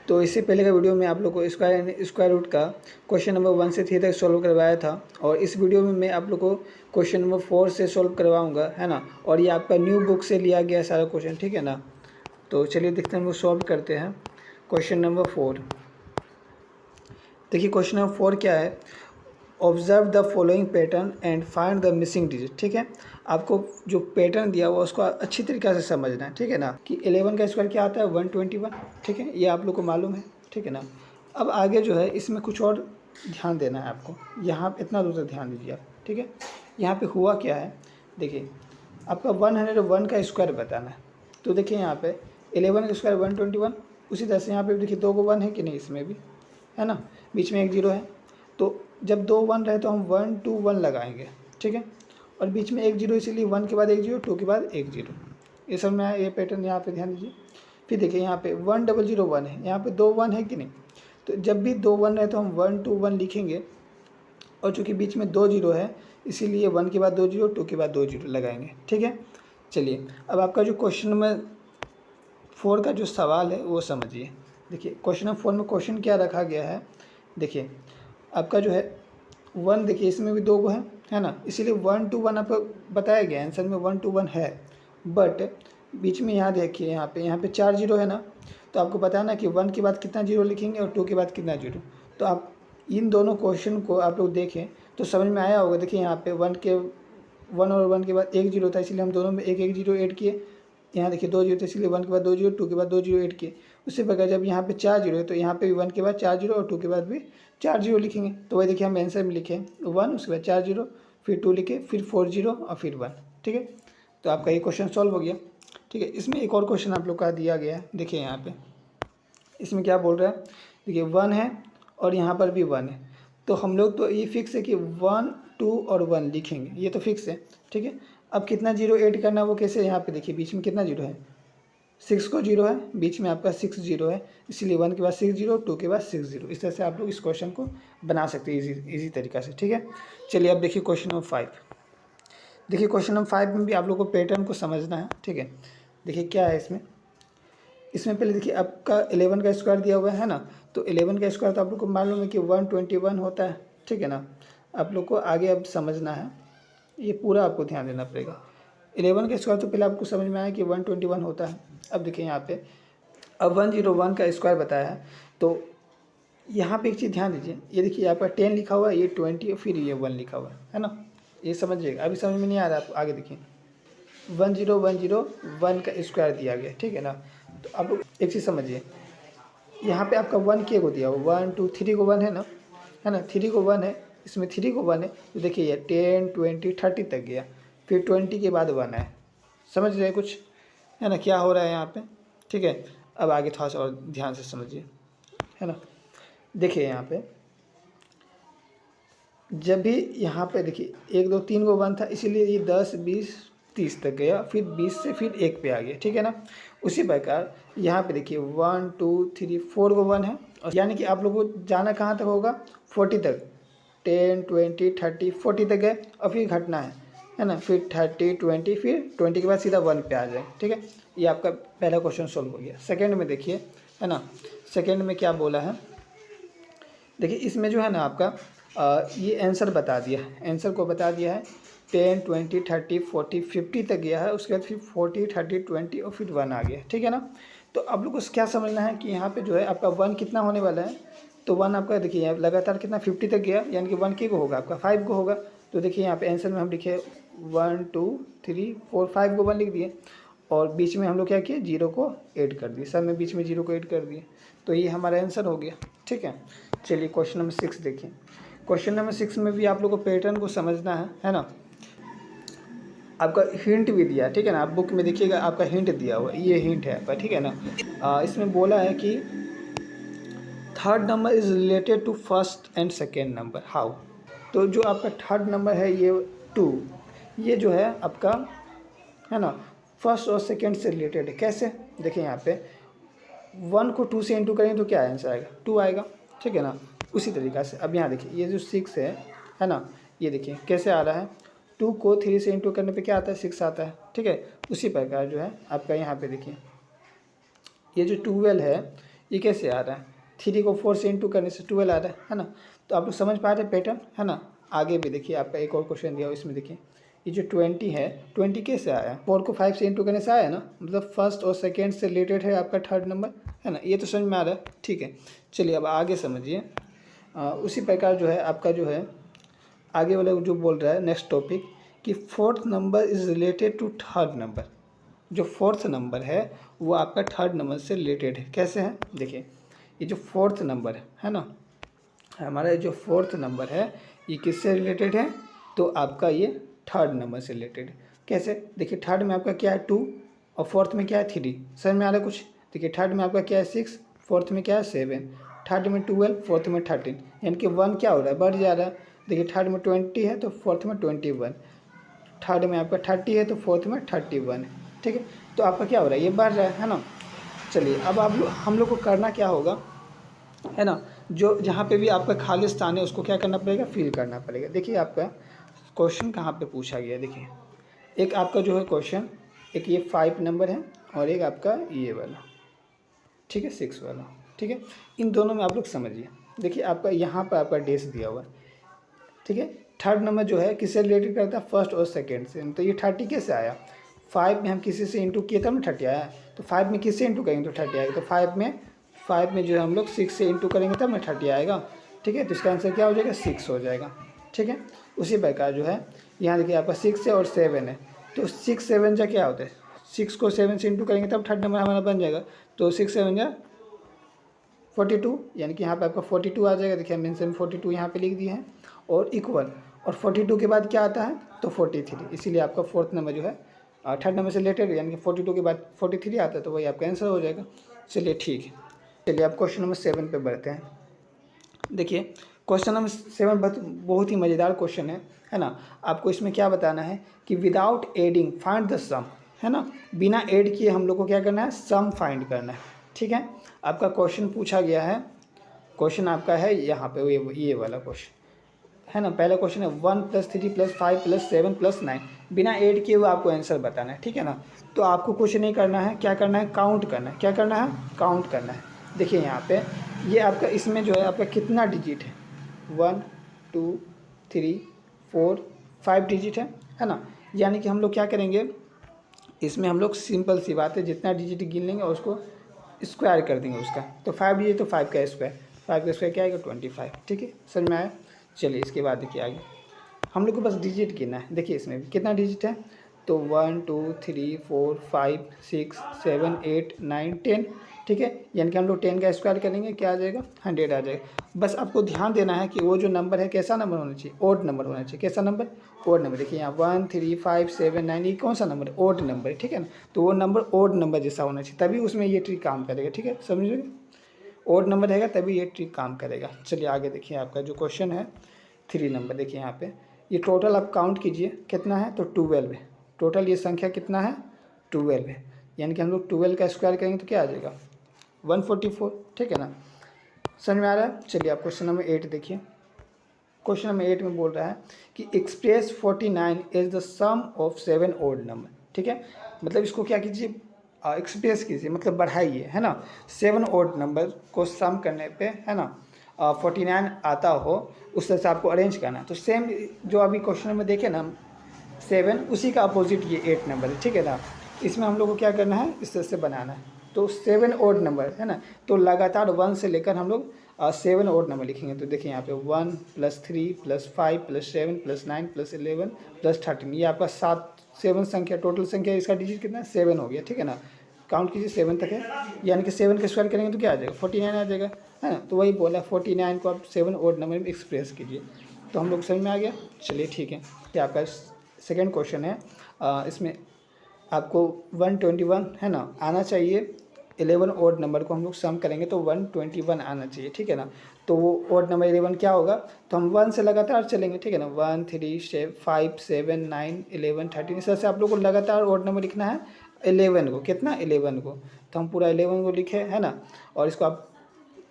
तो इससे पहले का वीडियो में आप लोग को स्क्वायर रूट का क्वेश्चन नंबर 1 से 3 तक सॉल्व करवाया था, और इस वीडियो में मैं आप लोग को क्वेश्चन नंबर 4 से सॉल्व करवाऊंगा, है ना। और ये आपका न्यू बुक से लिया गया सारा क्वेश्चन, ठीक है ना। तो चलिए देखते हैं, हम लोग सॉल्व करते हैं क्वेश्चन नंबर 4। देखिए क्वेश्चन नंबर 4 क्या है, observe the following pattern and find the missing digit. ठीक है, आपको जो पैटर्न दिया हुआ उसको अच्छी तरीक़े से समझना है, ठीक है ना। कि 11 का स्क्वायर क्या आता है 121, ठीक है, ये आप लोग को मालूम है, ठीक है ना। अब आगे जो है इसमें कुछ और ध्यान देना है आपको, यहाँ इतना दूर तक ध्यान दीजिए आप, ठीक है। यहाँ पे हुआ क्या है, देखिए आपका 101 का स्क्वायर बताना है। तो देखिए यहाँ पे 11 का स्क्वायर 121, उसी तरह से यहाँ पे देखिए 2 को 1 है कि नहीं, इसमें भी है ना, बीच में एक जीरो है। तो जब 2 1 रहे तो हम 1 2 1 लगाएंगे, ठीक है। और बीच में एक जीरो, इसीलिए 1 के बाद एक जीरो, 2 के बाद एक जीरो। ये सब में आया, ये पैटर्न यहाँ पे ध्यान दीजिए। फिर देखिए यहाँ पे 1001 है, यहाँ पे 2 1 है कि नहीं। तो जब भी 2 1 रहे तो हम 1 2 1 लिखेंगे, और चूँकि बीच में 2 जीरो है इसीलिए 1 के बाद 2 जीरो, 2 के बाद 2 जीरो लगाएंगे, ठीक है। चलिए अब आपका जो क्वेश्चन नंबर 4 का जो सवाल है वो समझिए। देखिए क्वेश्चन नंबर 4 में क्वेश्चन क्या रखा गया है, देखिए आपका जो है 1, देखिए इसमें भी 2 को है ना, इसीलिए 1 2 1 आपको बताया गया आंसर में 1 2 1 है। बट बीच में यहाँ देखिए, यहाँ पे 4 जीरो है ना, तो आपको पता है ना कि 1 के बाद कितना जीरो लिखेंगे और 2 के बाद कितना जीरो। तो आप इन दोनों क्वेश्चन को आप लोग देखें तो समझ में आया होगा। देखिए यहाँ पे 1 और 1 के बाद एक जीरो था, इसलिए हम दोनों में एक एक जीरो ऐड किए। यहाँ देखिए 2 जीरो थे, इसलिए 1 के बाद 2 जीरो, 2 के बाद 2 जीरो ऐड किए। उससे बगैर जब यहाँ पे 4 जीरो है तो यहाँ पे भी 1 के बाद 4 जीरो और 2 के बाद भी 4 जीरो लिखेंगे। तो वही देखिए हम आंसर में लिखे 1, उसके बाद 4 जीरो, फिर 2 लिखे, फिर 4 जीरो और फिर 1, ठीक है। तो आपका ये क्वेश्चन सॉल्व हो गया, ठीक है। इसमें एक और क्वेश्चन आप लोग का दिया गया है, देखिए यहाँ पे इसमें क्या बोल रहा है, देखिए 1 है और यहाँ पर भी 1 है। तो हम लोग तो ये फिक्स है कि 1 2 और 1 लिखेंगे, ये तो फिक्स है, ठीक है। अब कितना जीरो ऐड करना है वो कैसे, यहाँ पे देखिए बीच में कितना जीरो है, 6 को जीरो है, बीच में आपका 6 जीरो है, इसलिए 1 के बाद 6 जीरो, 2 के बाद 6 जीरो। इस तरह से आप लोग इस क्वेश्चन को बना सकते हैं इजी तरीक़ा से, ठीक है। चलिए अब देखिए क्वेश्चन नंबर 5। देखिए क्वेश्चन नंबर 5 में भी आप लोग को पैटर्न को समझना है, ठीक है। देखिए क्या है इसमें पहले देखिए आपका 11 का स्क्वायर दिया हुआ है ना, तो 11 का स्क्वायर तो आप लोग को मालूम है कि 121 होता है, ठीक है ना। आप लोग को आगे अब समझना है, ये पूरा आपको ध्यान देना पड़ेगा। 11 का स्क्वायर तो पहले आपको समझ में आया कि 121 होता है। अब देखिए यहाँ पे अब 101 का स्क्वायर बताया है, तो यहाँ पे एक चीज़ ध्यान दीजिए, ये देखिए आपका 10 लिखा हुआ है, ये 20 और फिर ये 1 लिखा हुआ है ना। ये समझिएगा, अभी समझ में नहीं आ रहा आप आगे देखिए 101 का स्क्वायर दिया गया, ठीक है ना। तो आप लोग एक चीज़ समझिए, यहाँ पे आपका 1 के को दिया हुआ 1 2 3 को 1 है ना, 3 को 1 है, इसमें 3 को 1 है। तो देखिए ये 10 20 30 तक गया, फिर 20 के बाद 1 है। समझ रहे कुछ, है ना, क्या हो रहा है यहाँ पे, ठीक है। अब आगे थोड़ा सा और ध्यान से समझिए, है ना। देखिए यहाँ पे जब भी यहाँ पे देखिए 1 2 3 को 1 था, इसीलिए ये 10 20 30 तक गया, फिर 20 से फिर 1 पे आ गया, ठीक है ना। उसी प्रकार यहाँ पे देखिए 1 2 3 4 को 1 है, और यानी कि आप लोगों को जाना कहाँ तक होगा, 40 तक, 10 20 30 40 तक गए, और फिर घटना है ना, फिर 30 20, फिर 20 के बाद सीधा 1 पे आ जाए, ठीक है। ये आपका पहला क्वेश्चन सॉल्व हो गया। सेकेंड में देखिए, है ना, सेकेंड में क्या बोला है, देखिए इसमें जो है ना आपका ये आंसर बता दिया है, आंसर को बता दिया है 10 20 30 40 50 तक गया है, उसके बाद फिर 40 30 20 और फिर 1 आ गया, ठीक है ना। तो आप लोग को क्या समझना है कि यहाँ पे जो है आपका 1 कितना होने वाला है, तो 1 आपका देखिए यहाँ लगातार कितना 50 तक गया, यानी कि 1 के को होगा आपका 5 को होगा। तो देखिए यहाँ पे आंसर में हम लिखे 1 2 3 4 5 को 1 लिख दिए, और बीच में हम लोग क्या किए, जीरो को ऐड कर दिए, सब में बीच में जीरो को ऐड कर दिए। तो ये हमारा आंसर हो गया, ठीक है। चलिए क्वेश्चन नंबर 6 देखिए। क्वेश्चन नंबर 6 में भी आप लोग को पैटर्न को समझना है ना। आपका हिंट भी दिया, ठीक है ना, आप बुक में देखिएगा आपका हिंट दिया हुआ, ये हिंट है आपका, ठीक है ना। इसमें बोला है कि third number is related to first and second number, how. तो जो आपका थर्ड नंबर है ये 2, ये जो है आपका, है ना, फर्स्ट और सेकेंड से रिलेटेड है। कैसे, देखिए यहाँ पे 1 को 2 से इंटू करेंगे तो क्या आंसर आएगा, 2 आएगा, ठीक है ना। उसी तरीक़ा से अब यहाँ देखिए ये जो 6 है ना, ये देखिए कैसे आ रहा है, 2 को 3 से इंटू करने पे क्या आता है, 6 आता है, ठीक है। उसी प्रकार जो है आपका यहाँ पे देखिए ये जो 12 है, ये कैसे आ रहा है, 3 को 4 से इंटू करने से 12 आ रहा है ना। तो आप लोग समझ पा रहे हैं पैटर्न, है ना। आगे भी देखिए आपका एक और क्वेश्चन दिया हो, इसमें देखिए ये जो 20 है, 20 कैसे आया, 4 को 5 से इंटू करने से आया ना, मतलब फर्स्ट और सेकेंड से रिलेटेड है आपका थर्ड नंबर, है ना। ये तो समझ में आ रहा है, ठीक है। चलिए अब आगे समझिए। उसी प्रकार जो है आपका जो है आगे वाला जो बोल रहा है नेक्स्ट टॉपिक कि fourth number is related to third number. जो फोर्थ नंबर है वो आपका थर्ड नंबर से रिलेटेड है। कैसे है, देखिए ये जो फोर्थ नंबर है ना, हमारा जो फोर्थ नंबर है ये किससे रिलेटेड है, तो आपका ये थर्ड नंबर से रिलेटेड है। कैसे, देखिए थर्ड में आपका क्या है 2 और फोर्थ में क्या है 3, समझ में आ रहा है कुछ। देखिए थर्ड में आपका क्या है 6, फोर्थ में क्या है 7, थर्ड में 12, फोर्थ में 13, यानी कि 1 क्या हो रहा है, बढ़ जा रहा है। देखिए थर्ड में 20 है तो फोर्थ में 21, थर्ड में आपका 30 है तो फोर्थ में 31 है, ठीक है। तो आपका क्या हो रहा है, ये बढ़ रहा है ना। चलिए अब हम लोग को करना क्या होगा, है ना, जो जहाँ पे भी आपका खाली स्थान है उसको क्या करना पड़ेगा, फिल करना पड़ेगा। देखिए आपका क्वेश्चन कहाँ पे पूछा गया, देखिए एक आपका जो है क्वेश्चन, एक ये 5 नंबर है और एक आपका ये वाला, ठीक है 6 वाला, ठीक है। इन दोनों में आप लोग समझिए। देखिए आपका यहाँ पर आपका डेस दिया हुआ है, ठीक है। थर्ड नंबर जो है किससे रिलेटेड करता है, फर्स्ट और सेकेंड से। तो ये 30 कैसे आया, 5 में हम किसी से इंटू किए तब ना 30 आया। तो 5 में किससे इंटू करेंगे तो 30 आएगा। तो 5 में जो है हम लोग 6 से इंटू करेंगे तब ना 30 आएगा, ठीक है। तो इसका आंसर क्या हो जाएगा, 6 हो जाएगा, ठीक है। उसी प्रकार जो है यहाँ देखिए आपका 6 है और 7 है, तो 6 7 जा क्या होता है, 6 को 7 से इंटू करेंगे तब थर्ड नंबर हमारा बन जाएगा। तो 6 7 जा 42, यानी कि यहाँ पे आपका 42 आ जाएगा। देखिए हम आंसर में 42 यहाँ पे लिख दिए हैं, और इक्वल, और 42 के बाद क्या आता है तो 43, इसीलिए आपका फोर्थ नंबर जो है थर्ड नंबर से रिलेटेड, यानी कि 42 के बाद 43 आता है, तो वही आपका आंसर हो जाएगा। चलिए ठीक है, चलिए आप क्वेश्चन नंबर 7 पे बढ़ते हैं। देखिए क्वेश्चन नंबर 7 बहुत ही मज़ेदार क्वेश्चन है ना। आपको इसमें क्या बताना है कि विदाउट एडिंग फाइंड द सम, है ना। बिना ऐड किए हम लोग को क्या करना है, सम फाइंड करना है, ठीक है। आपका क्वेश्चन पूछा गया है, क्वेश्चन आपका है यहाँ पे ये वाला क्वेश्चन है ना। पहला क्वेश्चन है 1 + 3 + 5 + 7 + 9, बिना ऐड किए हुए आपको आंसर बताना है, ठीक है ना। तो आपको कुछ नहीं करना है, क्या करना है, काउंट करना है। क्या करना है, काउंट करना है। देखिए यहाँ पे ये आपका इसमें जो है आपका कितना डिजिट है, 1 2 3 4 5 डिजिट है ना। यानी कि हम लोग क्या करेंगे, इसमें हम लोग सिंपल सी बात है, जितना डिजिट गिन लेंगे और उसको स्क्वायर कर देंगे उसका। तो 5 डिजिट तो 5 का स्क्वायर, 5 का स्क्वायर क्या आएगा 25, ठीक है, समझ में आया। चलिए इसके बाद देखिए आगे हम लोग को बस डिजिट गिनना है। देखिए इसमें भी कितना डिजिट है, तो 1 2 3 4 5 6 7 8 9 10, ठीक है। यानी कि हम लोग 10 का स्क्वायर करेंगे क्या आ जाएगा, 100 आ जाएगा। बस आपको ध्यान देना है कि वो जो नंबर है कैसा नंबर होना चाहिए, ओड नंबर होना चाहिए। कैसा नंबर, ओड नंबर। देखिए यहाँ 1 3 5 7 9, ये कौन सा नंबर है, ओड नंबर है, ठीक है ना। तो वो नंबर ओड नंबर जैसा होना चाहिए, तभी उसमें ये ट्रिक काम करेगा, ठीक है, समझिए। ओड नंबर रहेगा तभी ये ट्रिक काम करेगा। चलिए आगे देखिए आपका जो क्वेश्चन है 3 नंबर, देखिए यहाँ पे ये टोटल आप काउंट कीजिए कितना है, तो 12 है टोटल। ये संख्या कितना है, 12 है। यानी कि हम लोग 12 का स्क्वायर करेंगे तो क्या आ जाएगा 144, ठीक है ना, समझ में आ रहा है। चलिए आप क्वेश्चन नंबर 8 देखिए। क्वेश्चन नंबर 8 में बोल रहा है कि express 49 is the sum of 7 odd number, ठीक है। मतलब इसको क्या कीजिए, एक्सप्रेस कीजिए, मतलब बढ़ाइए, है ना। 7 ओड नंबर को सम करने पे, है ना, 49 आता हो उस तरह से आपको अरेंज करना है। तो सेम जो अभी क्वेश्चन में देखे ना 7, उसी का अपोजिट ये 8 नंबर है, ठीक है ना। इसमें हम लोग को क्या करना है, इस तरह से बनाना है। तो 7 ओड नंबर है ना, तो लगातार 1 से लेकर हम लोग 7 ओड नंबर लिखेंगे। तो देखिए यहाँ पे 1 + 3 + 5 + 7 + 9 + 11 + 13, ये आपका 7 संख्या, टोटल संख्या इसका डिजिट कितना है 7 हो गया, ठीक है ना। काउंट कीजिए 7 तक है, यानी कि 7 का स्क्वायर करेंगे तो क्या आ जाएगा 49 आ जाएगा, है ना। तो वही बोला 49 को आप 7 ओड नंबर में एक्सप्रेस कीजिए। तो हम लोग समझ में आ गया। चलिए ठीक है, कि आपका सेकेंड क्वेश्चन है, इसमें आपको 121 है ना आना चाहिए। 11 ओड नंबर को हम लोग सम करेंगे तो 121 आना चाहिए, ठीक है ना। तो वो ओड नंबर 11 क्या होगा, तो हम 1 से लगातार चलेंगे, ठीक है ना। 1 3 5 7 9 11 13, इस तरह से आप लोग को लगातार ओड नंबर लिखना है। 11 को कितना, 11 को, तो हम पूरा 11 को लिखे, है ना। और इसको आप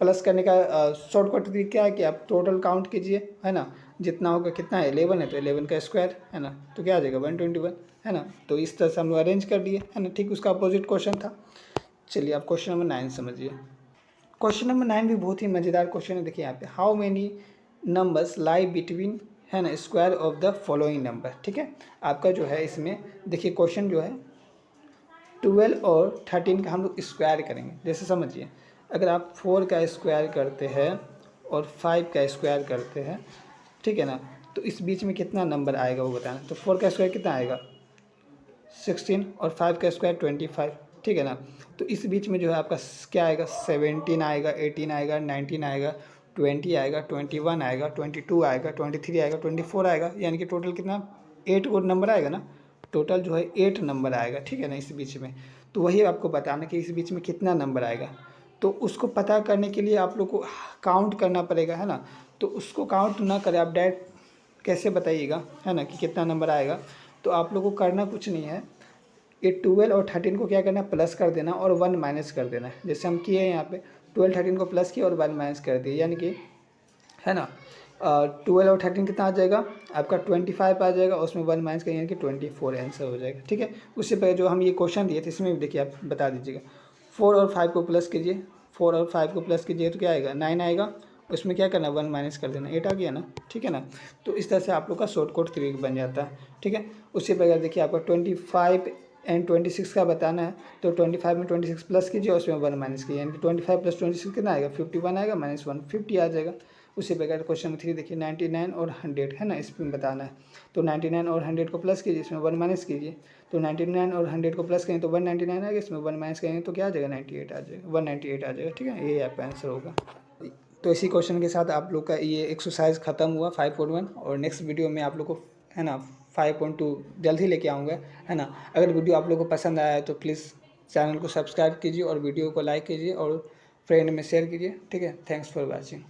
प्लस करने का शॉर्टकट तरीका है कि आप टोटल काउंट कीजिए, है ना। जितना होगा, कितना है 11 है तो 11 का स्क्वायर, है ना, तो क्या आ जाएगा 121, है ना। तो इस तरह से हम लोग अरेंज कर दिए, है ना। ठीक उसका अपोजिट क्वेश्चन था। चलिए आप क्वेश्चन नंबर 9 समझिए। क्वेश्चन नंबर 9 भी बहुत ही मज़ेदार क्वेश्चन है। देखिए यहाँ पे, how many numbers lie between, है ना, square of the following number. ठीक है, आपका जो है इसमें देखिए क्वेश्चन जो है 12 और 13 का हम लोग स्क्वायर करेंगे। जैसे समझिए, अगर आप 4 का स्क्वायर करते हैं और 5 का स्क्वायर करते हैं, ठीक है ना, तो इस बीच में कितना नंबर आएगा वो बताना। तो 4 का स्क्वायर कितना आएगा 16 और 5 का स्क्वायर 25, ठीक है ना। तो इस बीच में जो है आपका क्या आएगा 17 आएगा, 18 आएगा, 19 आएगा, 20 आएगा, 21 आएगा, 22 आएगा, 23 आएगा, 24 आएगा, यानी कि टोटल कितना 8 को नंबर आएगा ना। टोटल जो है 8 नंबर आएगा, ठीक है ना, इस बीच में। तो वही आपको बताना कि इस बीच में कितना नंबर आएगा। तो उसको पता करने के लिए आप लोग को काउंट करना पड़ेगा, है ना। तो उसको काउंट ना करें आप, डायरेक्ट कैसे बताइएगा, है ना, कि कितना नंबर आएगा। तो आप लोग को करना कुछ नहीं है, ये 12 और 13 को क्या करना है, प्लस कर देना और 1 माइनस कर देना है। जैसे हम किए यहाँ पे 12 13 को प्लस किया और 1 माइनस कर दिए, यानी कि, है ना, 12 और 13 कितना आ जाएगा आपका 25 आ जाएगा, उसमें 1 माइनस करेंगे यानी कि 24 आंसर हो जाएगा। ठीक है, उससे पहले जो हम ये क्वेश्चन दिए थे इसमें भी देखिए आप बता दीजिएगा, 4 और 5 को प्लस कीजिए, 4 और 5 को प्लस कीजिए तो क्या आएगा 9 आएगा, उसमें क्या करना 1 माइनस कर देना, 8 आ गया ना। ठीक है ना, तो इस तरह से आप लोग का शॉर्टकट तरीका बन जाता है। ठीक है, उससे पहले देखिए आपका 25 एंड 26 का बताना है, तो 25 में 26 प्लस कीजिए और उसमें 1 माइनस कीजिए, यानी कि 25 प्लस 26 कितना आएगा 51 आएगा, माइनस 1 50 आ जाएगा। उससे बगैर क्वेश्चन नंबर 3 देखिए 99 और 100, है ना, इसमें बताना है। तो 99 और 100 को प्लस कीजिए, इसमें 1 माइनस कीजिए। तो 99 और 100 को प्लस करें तो 199 आएगा, इसमें 1 माइनस करेंगे तो क्या आ जाएगा 98 आ जाएगा, 198 आ जाएगा। ठीक है, ये आपका आंसर होगा। तो इसी क्वेश्चन के साथ आप लोग का ये एक्सरसाइज खत्म हुआ 5.1, और नेक्स्ट वीडियो में आप लोग को, है ना, 5.2 जल्द ही लेके आऊँगा, है ना। अगर वीडियो आप लोग को पसंद आया तो प्लीज़ चैनल को सब्सक्राइब कीजिए और वीडियो को लाइक कीजिए और फ्रेंड में शेयर कीजिए। ठीक है, थैंक्स फॉर वॉचिंग।